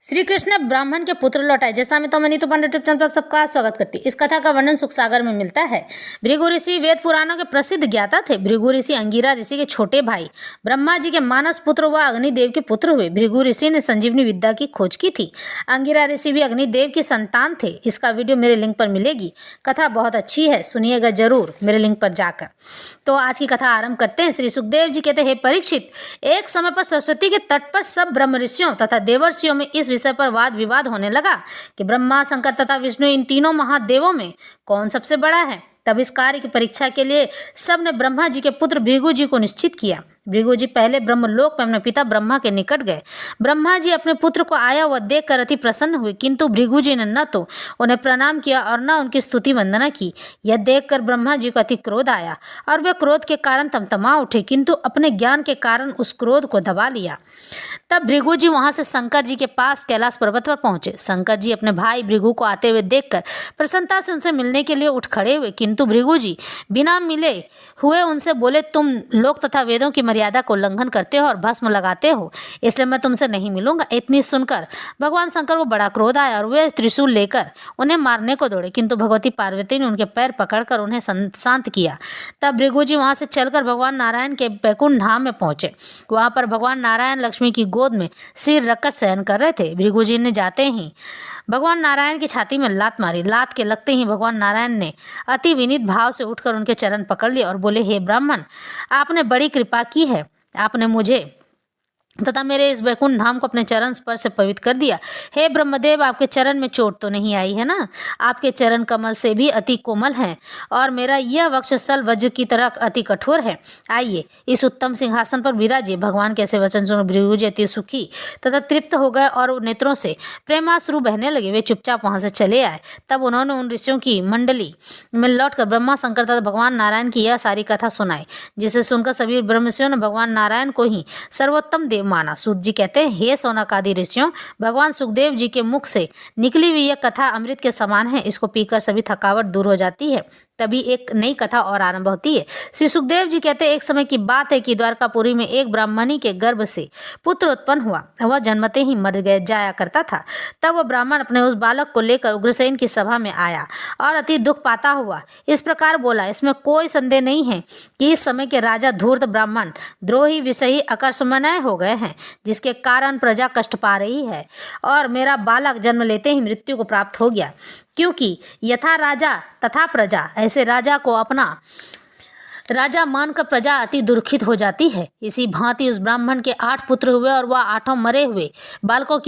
श्री कृष्ण ब्राह्मण के पुत्र लौटाए। जैसा मैं तो मनी तो पंडित चैनल पर सबका स्वागत करती। इस कथा का वर्णन सुख सागर में मिलता है। भृगु ऋषि वेद पुराणों के प्रसिद्ध ज्ञाता थे। भृगु ऋषि अंगिरा ऋषि के छोटे भाई ब्रह्मा जी के मानस पुत्र व अग्निदेव के पुत्र हुए। भृगु ऋषि ने संजीवनी विद्या की खोज की थी। अंगिरा ऋषि भी अग्निदेव की संतान थे। इसका वीडियो मेरे लिंक पर मिलेगी। कथा बहुत अच्छी है, सुनिएगा जरूर मेरे लिंक पर जाकर। तो आज की कथा आरंभ करते हैं। श्री सुखदेव जी कहते हैं, परीक्षित, एक समय पर सरस्वती के तट पर सब ब्रह्म ऋषियों तथा देवर्षियों में इस विषय पर वाद विवाद होने लगा कि ब्रह्मा, शंकर तथा विष्णु, इन तीनों महादेवों में कौन सबसे बड़ा है। तब इस कार्य की परीक्षा के लिए सब ने ब्रह्मा जी के पुत्र भृगु जी को निश्चित किया। भृगु जी पहले ब्रह्मलोक में अपने पिता ब्रह्मा के निकट गए। ब्रह्मा जी अपने पुत्र को आया वह देखकर अति प्रसन्न हुए, किंतु भृगु जी ने न तो उन्हें प्रणाम किया और न उनकी स्तुति वंदना की। यह देखकर ब्रह्मा जी को अति क्रोध आया और वे क्रोध के कारण तमतमा उठे, किंतु अपने ज्ञान के कारण उस क्रोध को दबा लिया। तब भृगु जी वहां से शंकर जी के पास कैलाश पर्वत पर पहुंचे। शंकर जी अपने भाई भृगु को आते हुए देखकर प्रसन्नता से उनसे मिलने के लिए उठ खड़े हुए, किंतु भृगु जी बिना मिले हुए उनसे बोले, तुम लोक तथा वेदों की मर्यादा को उल्लंघन करते हो और भस्म लगाते हो, इसलिए मैं तुमसे नहीं मिलूंगा। इतनी सुनकर भगवान शंकर को बड़ा क्रोध आया और वे त्रिशूल लेकर उन्हें मारने को दौड़े, किंतु भगवती पार्वती ने उनके पैर पकड़कर उन्हें शांत किया। तब भृगु जी वहां से चलकर भगवान नारायण के बैकुंठ धाम में पहुंचे। वहां पर भगवान नारायण लक्ष्मी की गोद में सिर रखकर शयन कर रहे थे। भृगु जी ने जाते ही भगवान नारायण की छाती में लात मारी। लात के लगते ही भगवान नारायण ने अति विनीत भाव से उठकर उनके चरण पकड़ लिए और बोले, हे ब्राह्मण, आपने बड़ी कृपा की है। आपने मुझे तथा मेरे इस वैकुंठ धाम को अपने चरण स्पर्श से पवित्र कर दिया। हे ब्रह्मदेव, आपके चरण में चोट तो नहीं आई है ना? आपके चरण कमल से भी अति कोमल हैं और मेरा यह वक्षस्थल वज्र की तरह अति कठोर है। आइए इस उत्तम सिंहासन पर विराजिए। भगवान के ऐसे वचन सुन भृगु जी अति सुखी तथा तृप्त हो गए और नेत्रों से प्रेमाश्रु बहने लगे। वे चुपचाप वहां से चले आए। तब उन्होंने उन ऋषियों की मंडली में लौटकर ब्रह्मा, शंकर तथा भगवान नारायण की यह सारी कथा सुनाई, जिसे सुनकर सभी ब्रह्मर्षियों ने भगवान नारायण को ही सर्वोत्तम देव माना। सूत जी कहते हैं, हे सौनकादि ऋषियों, भगवान सुखदेव जी के मुख से निकली हुई यह कथा अमृत के समान है। इसको पीकर सभी थकावट दूर हो जाती है। तभी एक नई कथा और आरंभ होती है। श्री सुखदेव जी कहते हैं, एक समय की बात है कि द्वारकापुरी में एक ब्राह्मणी के गर्भ से पुत्र उत्पन्न हुआ। वह जन्मते ही मर जाया करता था। तब वह ब्राह्मण अपने उस बालक को लेकर उग्रसेन की सभा में आया और अति दुख पाता हुआ इस प्रकार बोला, इसमें कोई संदेह नहीं है कि इस समय के राजा धूर्त ब्राह्मण द्रोही, विषयी, अकर्षमय हो गए हैं, जिसके कारण प्रजा कष्ट पा रही है और मेरा बालक जन्म लेते ही मृत्यु को प्राप्त हो गया। क्योंकि यथा राजा तथा प्रजा, ऐसे राजा को अपना राजा मानकर प्रजा अति दुर्खित हो जाती है। इसी भांति उस ब्राह्मण के 8 पुत्र हुए और वह 8 मरे हुए बालकों की